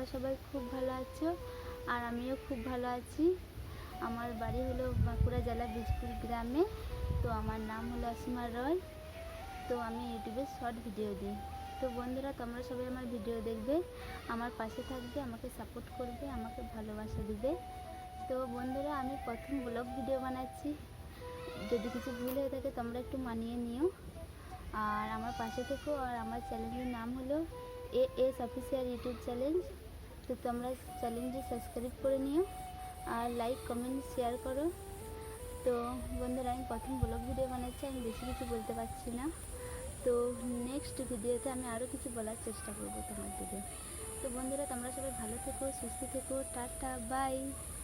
তোমরা সবাই খুব ভালো আছো আর আমিও খুব ভালো আছি। আমার বাড়ি হলো বাঁকুড়া জেলা বীজপুর গ্রামে। তো আমার নাম হলো অসীমা রয়। তো আমি ইউটিউবে শর্ট ভিডিও দিই। তো বন্ধুরা, তোমরা সবাই আমার ভিডিও দেখবে, আমার পাশে থাকবে, আমাকে সাপোর্ট করবে, আমাকে ভালোবাসা দিবে। তো বন্ধুরা, আমি প্রথম ব্লগ ভিডিও বানাচ্ছি, যদি কিছু ভুল হয়ে থাকে তোমরা একটু মানিয়ে নিও আর আমার পাশে থেকো। আর আমার চ্যানেলের নাম হলো এএস অফিসিয়াল ইউটিউব চ্যানেল। তো তোমরা চ্যানেলটি সাবস্ক্রাইব করে নিও আর লাইক কমেন্ট শেয়ার করো। তো বন্ধুরা, আমি প্রথম ব্লগ ভিডিও বানাচ্ছি, আমি বেশি কিছু বলতে পারছি না। তো নেক্সট ভিডিওতে আমি আরও কিছু বলার চেষ্টা করবো তোমাদেরকে। তো বন্ধুরা, তোমরা সবাই ভালো থেকো, সুস্থ থেকো, টাটা, বাই।